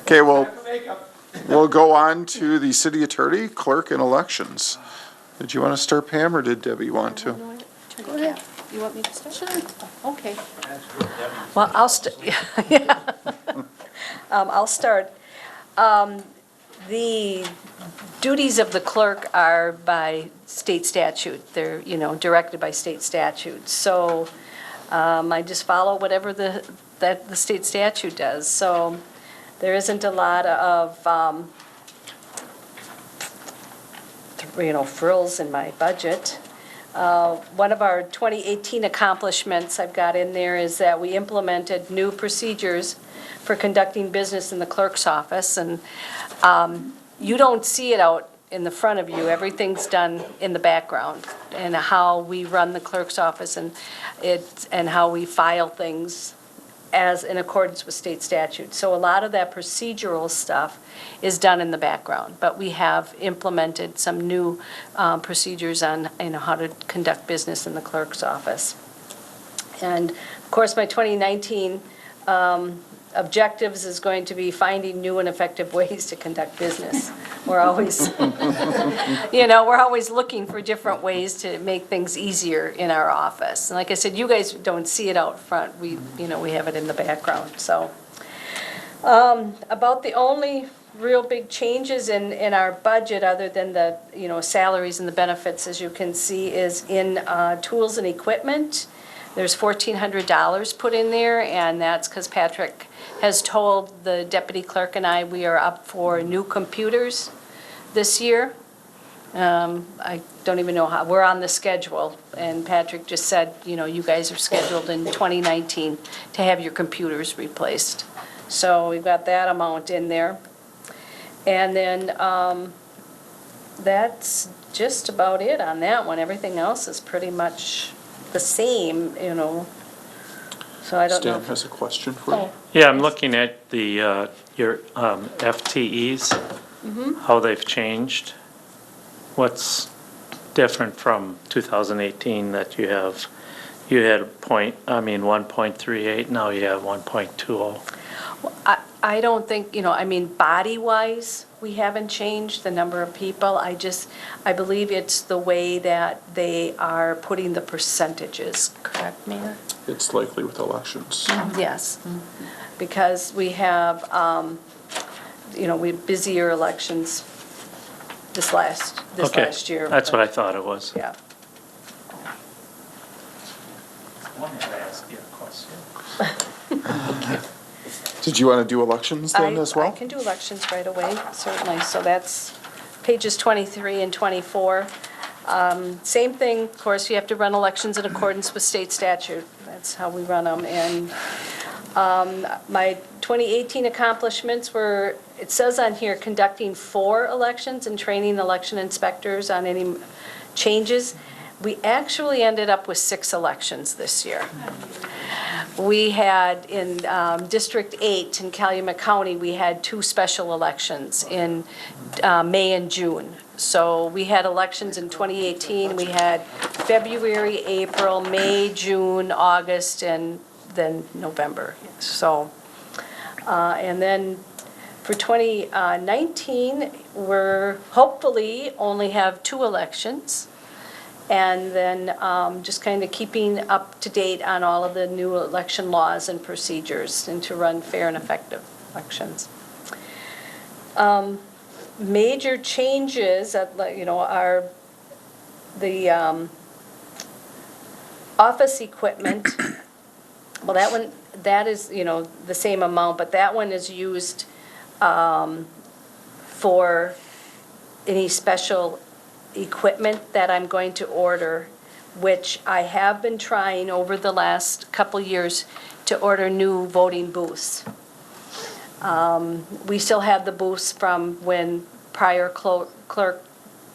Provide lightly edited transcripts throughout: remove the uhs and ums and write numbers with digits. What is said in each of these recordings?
Okay, well, we'll go on to the city attorney, clerk, and elections. Did you want to start, Pam, or did Debbie want to? Go ahead. You want me to start? Sure. Okay. Well, I'll start. The duties of the clerk are by state statute. They're, directed by state statute. So I just follow whatever the state statute does. So there isn't a lot of, frills in my budget. One of our 2018 accomplishments I've got in there is that we implemented new procedures for conducting business in the clerk's office. And you don't see it out in the front of you. Everything's done in the background, and how we run the clerk's office and how we file things as in accordance with state statute. So a lot of that procedural stuff is done in the background, but we have implemented some new procedures on how to conduct business in the clerk's office. And of course, my 2019 objectives is going to be finding new and effective ways to conduct business. We're always, we're always looking for different ways to make things easier in our office. And like I said, you guys don't see it out front. We have it in the background. So about the only real big changes in our budget, other than the, salaries and the benefits, as you can see, is in tools and equipment. There's $1,400 put in there, and that's because Patrick has told the deputy clerk and I we are up for new computers this year. I don't even know how. We're on the schedule, and Patrick just said, you guys are scheduled in 2019 to have your computers replaced. So we've got that amount in there. And then that's just about it on that one. Everything else is pretty much the same, So I don't know. Stan has a question for you. Yeah, I'm looking at the your FTEs, how they've changed. What's different from 2018 that you had 1.38, now you have 1.20? I don't think, body-wise, we haven't changed the number of people. I believe it's the way that they are putting the percentages, correct, Mayor? It's likely with elections. Yes, because we have, we have busier elections this last year. That's what I thought it was. Yeah. I wanted to ask you a question. Did you want to do elections then as well? I can do elections right away, certainly. So that's pages 23 and 24. Same thing, of course, you have to run elections in accordance with state statute. That's how we run them. And my 2018 accomplishments were, it says on here, conducting 4 elections and training election inspectors on any changes. We actually ended up with 6 elections this year. We had in District 8 in Calumet County, we had 2 special elections in May and June. So we had elections in 2018. We had February, April, May, June, August, and then November. So, and then for 2019, we're hopefully only have 2 elections. And then just kind of keeping up to date on all of the new election laws and procedures, and to run fair and effective elections. Major changes, are the office equipment. Well, that is, the same amount, but that one is used for any special equipment that I'm going to order, which I have been trying over the last couple years to order new voting booths. We still have the booths from when prior clerk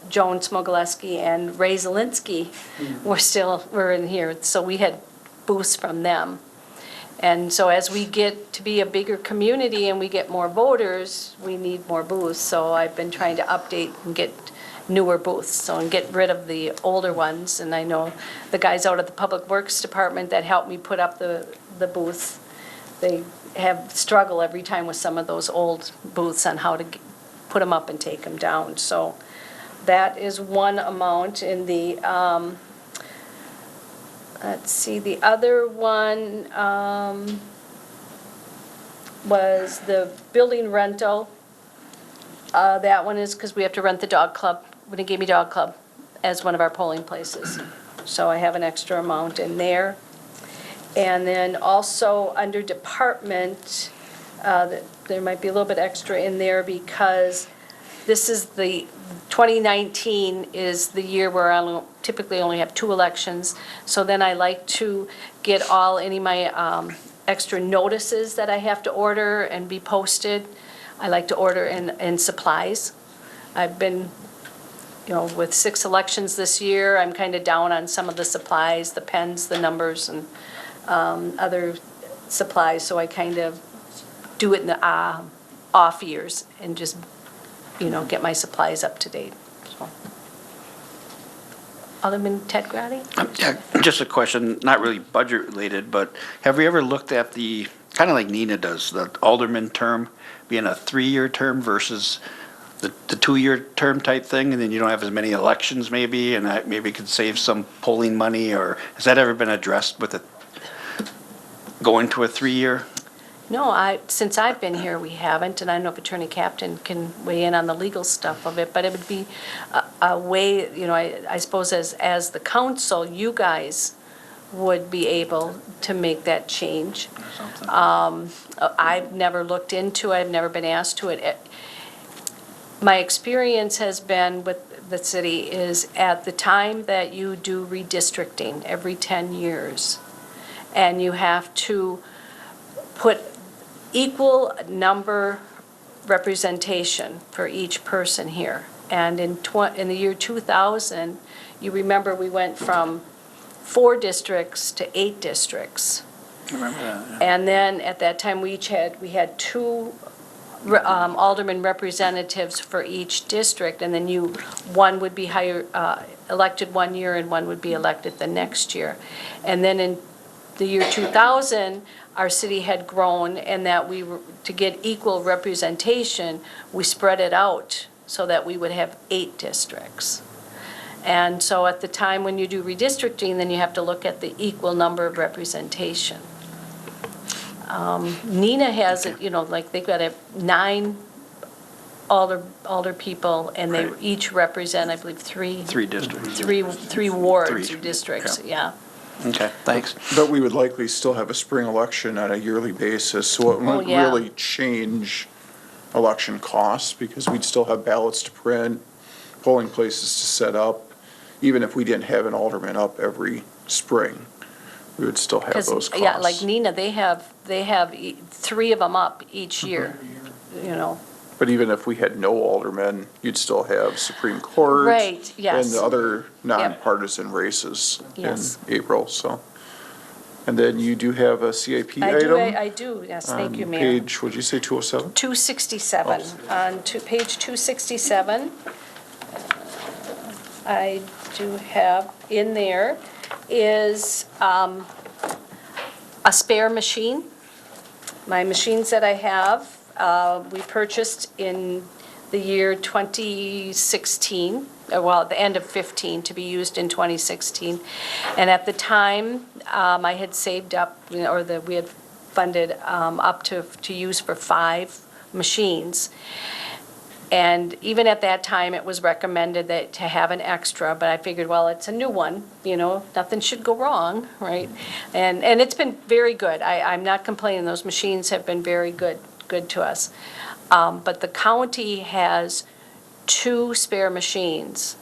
Joan Smogoleski and Ray Zielinski were in here, so we had booths from them. And so as we get to be a bigger community and we get more voters, we need more booths. So I've been trying to update and get newer booths, and get rid of the older ones. And I know the guys out at the Public Works Department that helped me put up the booths, they have struggle every time with some of those old booths on how to put them up and take them down. So that is one amount in the, let's see, the other one was the building rental. That one is because we have to rent the dog club, when it gave me dog club as one of our polling places. So I have an extra amount in there. And then also under department, there might be a little bit extra in there because this is 2019 is the year where I typically only have 2 elections. So then I like to get any of my extra notices that I have to order and be posted. I like to order in supplies. I've been, with 6 elections this year, I'm kind of down on some of the supplies, the pens, the numbers, and other supplies, so I kind of do it in the off years and just, get my supplies up to date. So. Alderman Ted Grady? Yeah, just a question, not really budget related, but have we ever looked at the, kind of like Nina does, the alderman term being a 3-year term versus the 2-year term type thing, and then you don't have as many elections maybe, and that maybe could save some polling money, or has that ever been addressed with it going to a 3-year? No, since I've been here, we haven't, and I don't know if Attorney Captain can weigh in on the legal stuff of it, but it would be a way, I suppose as the council, you guys would be able to make that change. I've never looked into it, I've never been asked to it. My experience has been with the city is at the time that you do redistricting every 10 years, and you have to put equal number representation for each person here. And in the year 2000, you remember we went from 4 districts to 8 districts. I remember that, yeah. And then at that time, we had 2 alderman representatives for each district, and then one would be elected one year and one would be elected the next year. And then in the year 2000, our city had grown, and that to get equal representation, we spread it out so that we would have 8 districts. And so at the time when you do redistricting, then you have to look at the equal number of representation. Nina has it, like they've got 9 alder people, and they Right. each represent, I believe, 3 districts. three wards Three, or districts, yeah. yeah. Okay, thanks. But we would likely still have a spring election on a yearly basis, so it wouldn't yeah. really change election costs, because we'd still have ballots to print, polling places to set up. Even if we didn't have an alderman up every spring, we would still have those costs. Yeah, like Nina, they have 3 of them up each year, But even if we had no aldermen, you'd still have Supreme Court. Right, yes. And the other nonpartisan races in Yes. April, so. And then you do have a CIP I item? do, yes, thank you, on Mayor. Page, what'd you say, 207? 267, on page 267, I do have in there is a spare machine. My machines that I have, we purchased in the year 2016, at the end of 15, to be used in 2016. And at the time, I had saved up, we had funded up to use for 5 machines. And even at that time, it was recommended to have an extra, but I figured, well, it's a new one, nothing should go wrong, right? And it's been very good. I'm not complaining. Those machines have been very good to us. But the county has 2 spare machines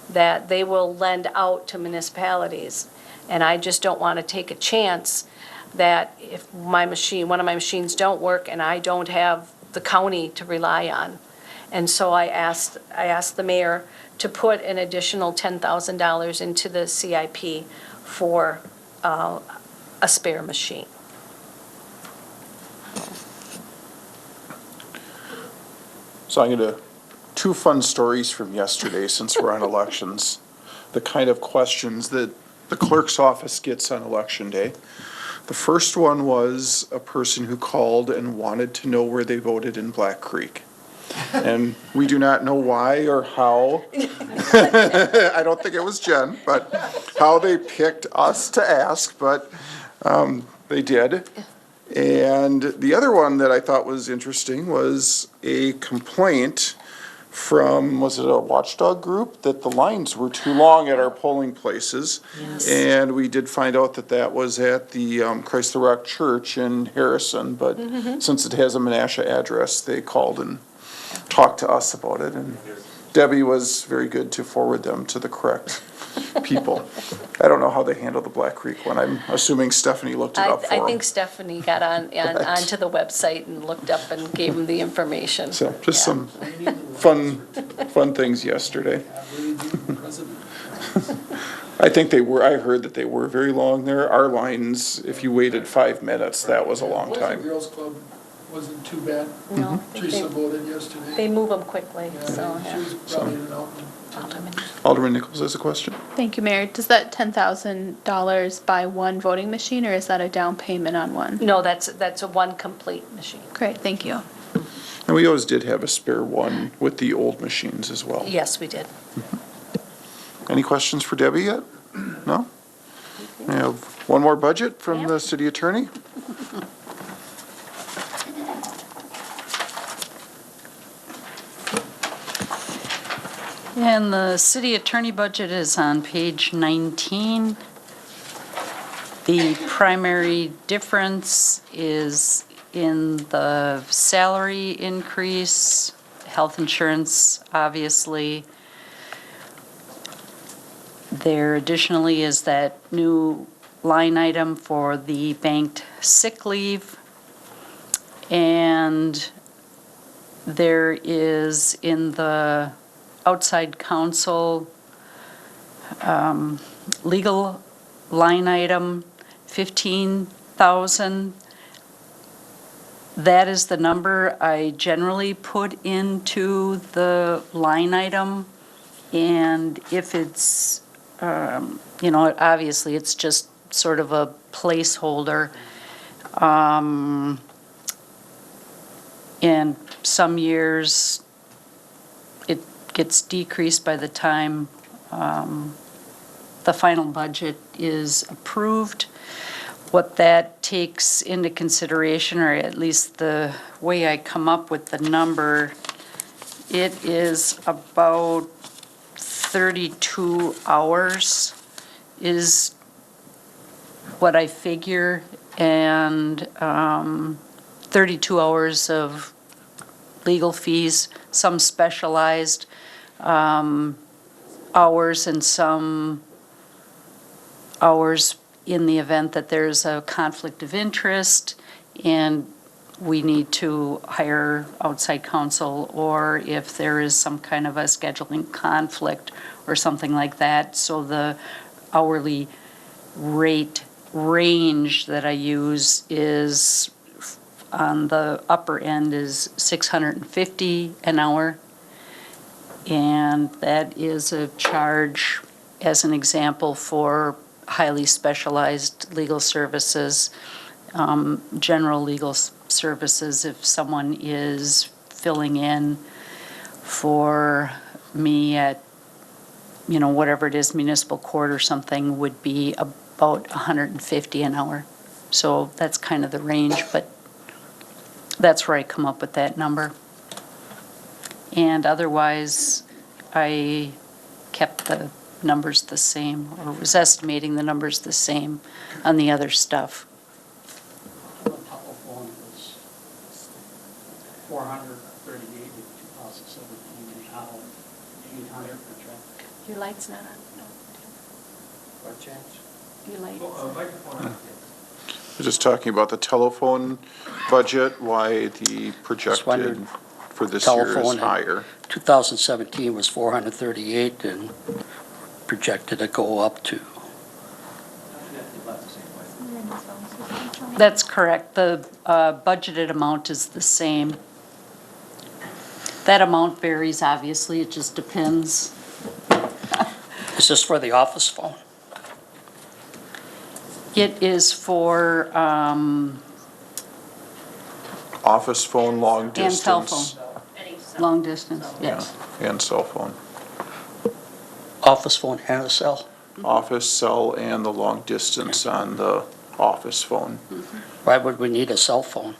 that they will lend out to municipalities. And I just don't want to take a chance that if one of my machines don't work and I don't have the county to rely on. And so I asked the mayor to put an additional $10,000 into the CIP for a spare machine. So I'm going to, 2 fun stories from yesterday, since we're on elections. The kind of questions that the clerk's office gets on election day. The first one was a person who called and wanted to know where they voted in Black Creek. And we do not know why or how. I don't think it was Jen, but how they picked us to ask, but they did. And the other one that I thought was interesting was a complaint from, was it a watchdog group, that the lines were too long at our polling places. Yes. And we did find out that that was at the Christ the Rock Church in Harrison, but since it has a Menasha address, they called and talked to us about it. And Debbie was very good to forward them to the correct people. I don't know how they handle the Black Creek one. I'm assuming Stephanie looked it up for I them. think Stephanie got onto the website and looked up and gave them the information. So just Yeah. some fun things yesterday. I think they were, I heard that they were very long there. Our lines, if you waited 5 minutes, that was a long Boys and time. Girls Club wasn't too bad. No, Teresa voted yesterday. they move them quickly, Yeah, so, She yeah. was probably in an open. Alderman Nichols has a question. Thank you, Mayor. Does that $10,000 buy one voting machine, or is that a down payment on one? No, that's a one complete machine. Great, thank you. And we always did have a spare one with the old machines as well. Yes, we did. Any questions for Debbie yet? No? We have one more budget from the city attorney. And the city attorney budget is on page 19. The primary difference is in the salary increase, health insurance, obviously. There additionally is that new line item for the banked sick leave. And there is in the outside counsel legal line item, 15,000. That is the number I generally put into the line item. And if it's, obviously it's just sort of a placeholder. And some years it gets decreased by the time the final budget is approved. What that takes into consideration, or at least the way I come up with the number, it is about 32 hours is what I figure, and 32 hours of legal fees, some specialized hours and some hours in the event that there's a conflict of interest and we need to hire outside counsel, or if there is some kind of a scheduling conflict or something like that. So the hourly rate range that I use is, on the upper end, is $650 an hour. And that is a charge, as an example, for highly specialized legal services, general legal services. If someone is filling in for me at, whatever it is, municipal court or something, would be about $150 an hour. So that's kind of the range, but that's where I come up with that number. And otherwise, I kept the numbers the same, or was estimating the numbers the same on the other stuff. The telephone was 438 in 2017, and now 800 projected. Your light's not on. No. What change? Your light. We're just talking about the telephone budget, why the projected wondered, for this year is telephone and- higher. 2017 was 438 and projected to go up to. That's correct. The budgeted amount is the same. That amount varies, obviously, it just depends. Is this for the office phone? It is for, Office phone, long and distance. cell phone. Long distance, yes. And cell phone. Office phone and a cell. Office, cell, and the long distance on the office phone. Why would we need a cell phone?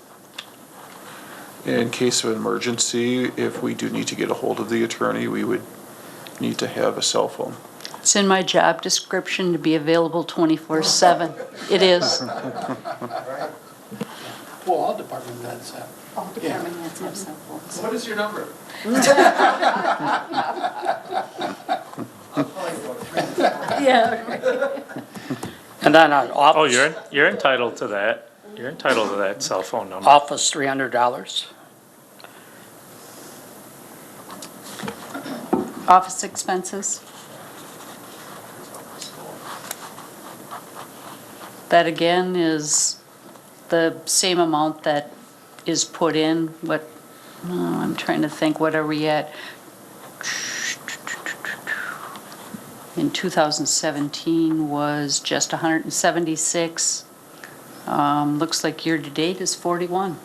In case of emergency, if we do need to get a hold of the attorney, we would need to have a cell phone. It's in my job description to be available 24/7. It is. Well, all department heads have. All department heads have cell phones. What is your number? Yeah. And then on Oh, office, you're entitled to that. You're entitled to that cell phone number. office, $300. Office expenses. That again is the same amount that is put in, what, I'm trying to think, what are we at? In 2017 was just 176. Looks like year-to-date is 41.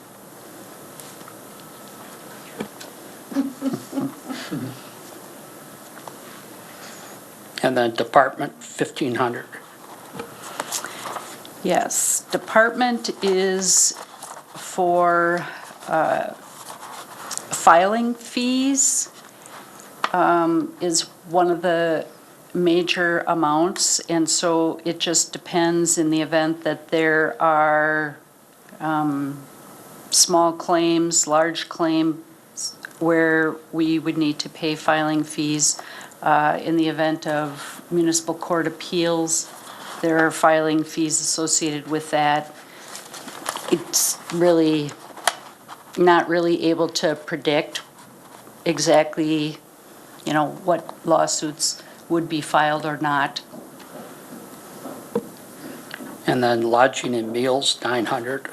And then department, 1,500. Yes, department is for filing fees, is one of the major amounts, and so it just depends in the event that there are small claims, large claims, where we would need to pay filing fees. In the event of municipal court appeals, there are filing fees associated with that. It's really not really able to predict exactly, what lawsuits would be filed or not. And then lodging and meals, 900.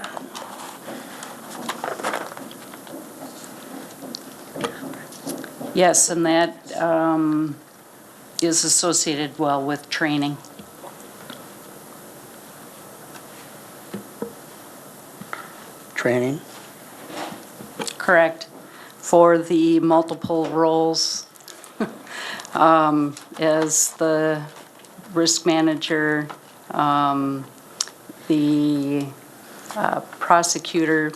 Yes, and that is associated well with training. Training. Correct. For the multiple roles as the risk manager, the prosecutor.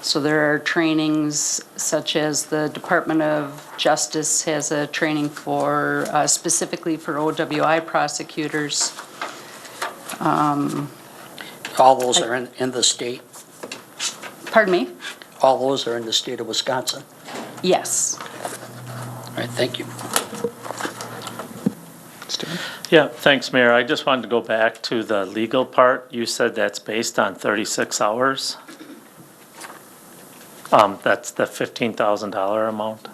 So there are trainings such as the Department of Justice has a training for, specifically for OWI prosecutors. All those are in the state. Pardon me? All those are in the state of Wisconsin. Yes. All right, thank you. Stan? Yeah, thanks, Mayor. I just wanted to go back to the legal part. You said that's based on 36 hours? That's the $15,000 amount?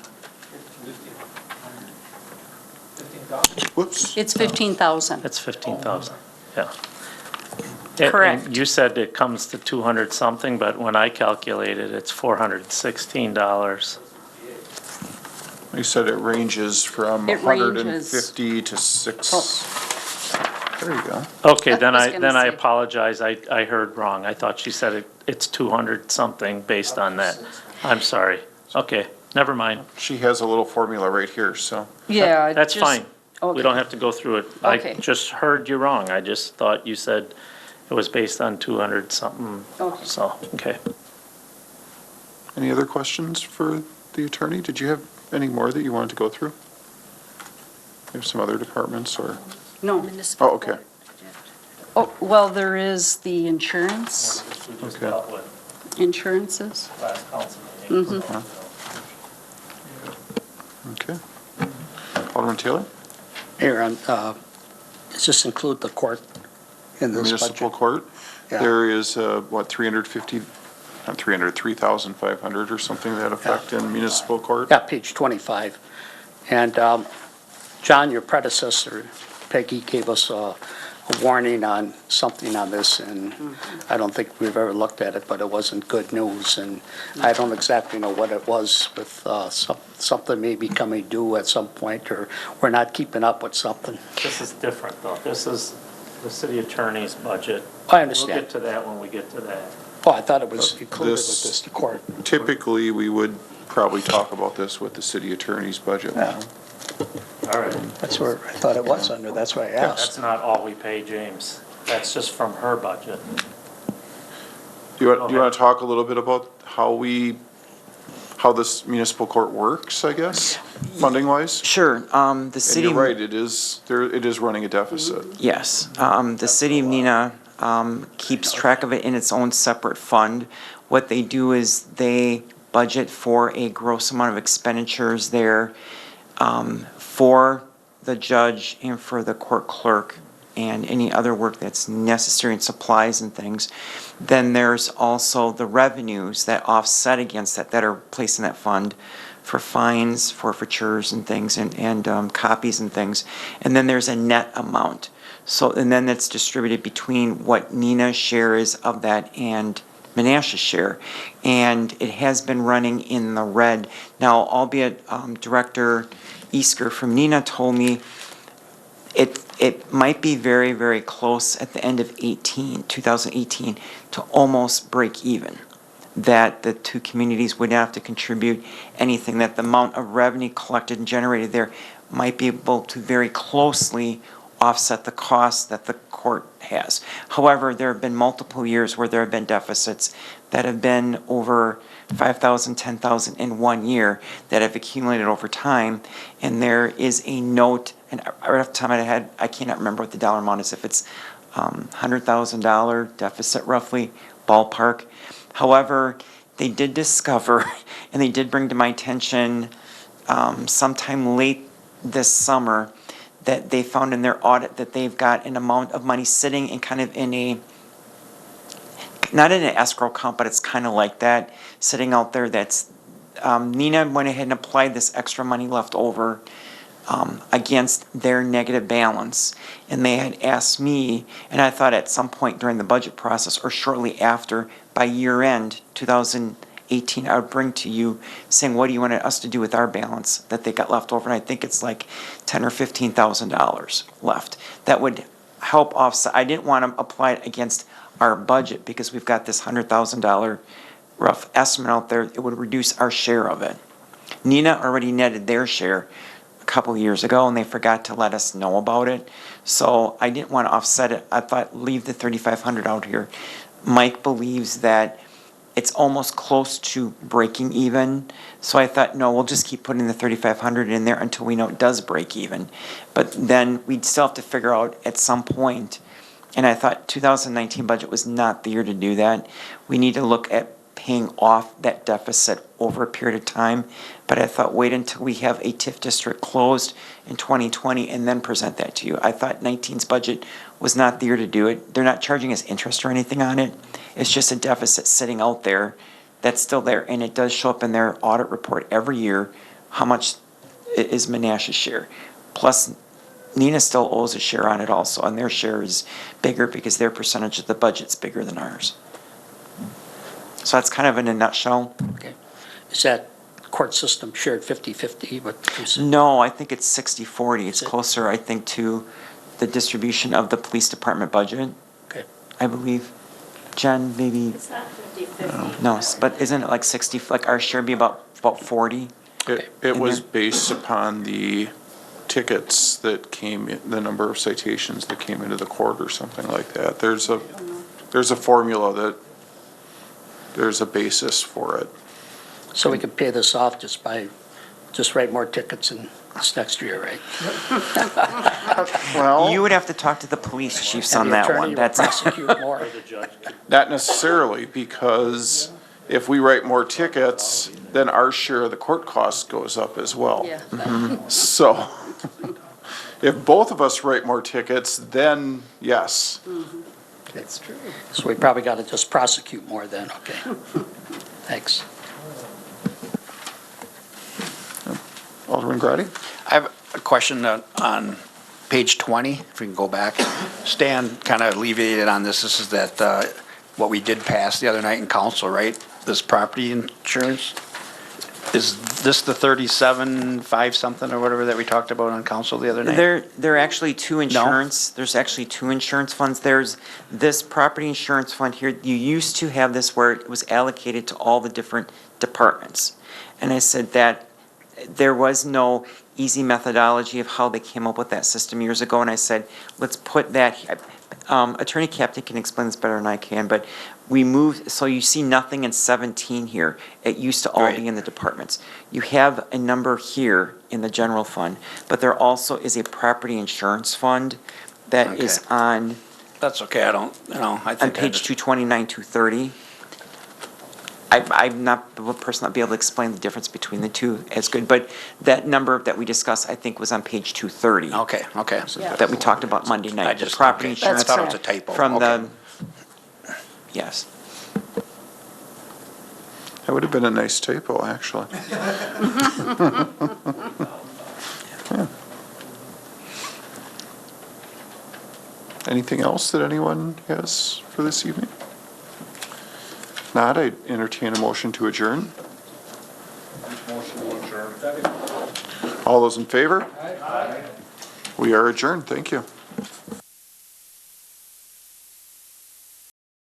Whoops. It's 15,000. It's 15,000, yeah. Correct. And you said it comes to 200 something, but when I calculated, it's $416. You said it ranges from It ranges. 150 to 6. There you go. Okay, I then was I gonna say- apologize. I heard wrong. I thought she said it's 200 something based on that. I'm sorry. Okay, never mind. She has a little formula right here, so. Yeah. That's just- fine. We okay. don't have to go through it. I Okay. just heard you wrong. I just thought you said it was based on 200 something. Okay. So, okay. Any other questions for the attorney? Did you have any more that you wanted to go through? There's some other departments or, No. oh, okay. Oh, well, there is the insurance, Okay. insurances. Okay. Alderman Taylor? Aaron, does this include the court in this Municipal budget? court? Yeah. There is, 350, not 300, 3,500 or something to that effect in municipal court? Yeah, page 25. And John, your predecessor, Peggy, gave us a warning on something on this, and I don't think we've ever looked at it, but it wasn't good news. And I don't exactly know what it was with something maybe coming due at some point, or we're not keeping up with something. This is different, though. This is the city attorney's budget. I We'll understand. get to that when we get to that. Oh, I thought it was included with This- this court. Typically, we would probably talk about this with the city attorney's budget. Yeah. All right. That's where I thought it was under, that's why I That's asked. not all we pay James. That's just from her budget. Do you want to talk a little bit about how this municipal court works, I guess, funding-wise? Sure, the And city. you're right, it is running a deficit. Yes, the city of Neenah keeps track of it in its own separate fund. What they do is they budget for a gross amount of expenditures there for the judge and for the court clerk and any other work that's necessary and supplies and things. Then there's also the revenues that offset against that are placed in that fund for fines, forfeitures and things, and copies and things. And then there's a net amount. So, and then it's distributed between what Neenah's share is of that and Menasha's share. And it has been running in the red. Now, albeit Director Easker from Neenah told me it might be very, very close at the end of 2018 to almost break even. That the two communities would not have to contribute anything, that the amount of revenue collected and generated there might be able to very closely offset the costs that the court has. However, there have been multiple years where there have been deficits that have been over 5,000, 10,000 in 1 year that have accumulated over time. And there is a note, and right off the top of my head, I cannot remember what the dollar amount is, if it's $100,000 deficit roughly, ballpark. However, they did discover, and they did bring to my attention sometime late this summer, that they found in their audit that they've got an amount of money sitting in kind of in a, not in an escrow account, but it's kind of like that, sitting out there that's, Neenah went ahead and applied this extra money left over against their negative balance. And they had asked me, and I thought at some point during the budget process or shortly after, by year end 2018, I would bring to you saying, what do you want us to do with our balance that they got left over? And I think it's like $10,000 or $15,000 left. That would help offset. I didn't want to apply it against our budget because we've got this $100,000 rough estimate out there. It would reduce our share of it. Neenah already netted their share a couple of years ago, and they forgot to let us know about it. So I didn't want to offset it. I thought, leave the $3,500 out here. Mike believes that it's almost close to breaking even. So I thought, no, we'll just keep putting the $3,500 in there until we know it does break even. But then we'd still have to figure out at some point, and I thought 2019 budget was not the year to do that. We need to look at paying off that deficit over a period of time. But I thought, wait until we have a TIF district closed in 2020 and then present that to you. I thought 19's budget was not the year to do it. They're not charging us interest or anything on it. It's just a deficit sitting out there that's still there. And it does show up in their audit report every year how much is Menasha's share. Plus, Neenah still owes a share on it also, and their share is bigger because their percentage of the budget's bigger than ours. So that's kind of in a nutshell. Okay. Is that court system shared 50/50? No, I think it's 60/40. It's Is it? closer, I think, to the distribution of the police department budget, Okay. I believe. Jen, maybe, It's not 50/50. no, but isn't it like 60, like our share be about 40? It was based upon the tickets that came in, the number of citations that came into the court or something like that. There's a formula that, there's a basis for it. So we could pay this off just write more tickets in this next year, right? Well, You would have to talk to the police chiefs And on the that attorney one. will That's, prosecute more. The judge could not necessarily, because if we write more tickets, then our share of the court cost goes up as well. Yeah. So, if both of us write more tickets, then yes. That's true. So we probably got to just prosecute more then, okay. Thanks. Alderman Grady? I have a question on page 20, if we can go back. Stan kind of alleviated on this. This is what we did pass the other night in council, right? This property insurance. Is this the 37.5 something or whatever that we talked about on council the other night? There are actually two insurance, there's actually two insurance funds. There's this property insurance fund here. You used to have this where it was allocated to all the different departments. And I said that there was no easy methodology of how they came up with that system years ago. And I said, let's put that, Attorney Captain can explain this better than I can, but we moved, so you see nothing in 17 here. It used to all Right. be in the departments. You have a number here in the general fund, but there also is a property insurance fund that is Okay. on That's okay, I don't, I think. I page just- 229, 230. I'm not the person that'll be able to explain the difference between the two as good, but that number that we discussed, I think, was on page 230. Okay, okay. Yeah. That we talked about Monday I night. The just, property okay. I insurance thought it was a typo. from Okay. the, yes. That would have been a nice typo, actually. Yeah. Anything else that anyone has for this evening? Not, I entertain a motion to adjourn. Motion to adjourn. All those in favor? Aye. We are adjourned, thank you.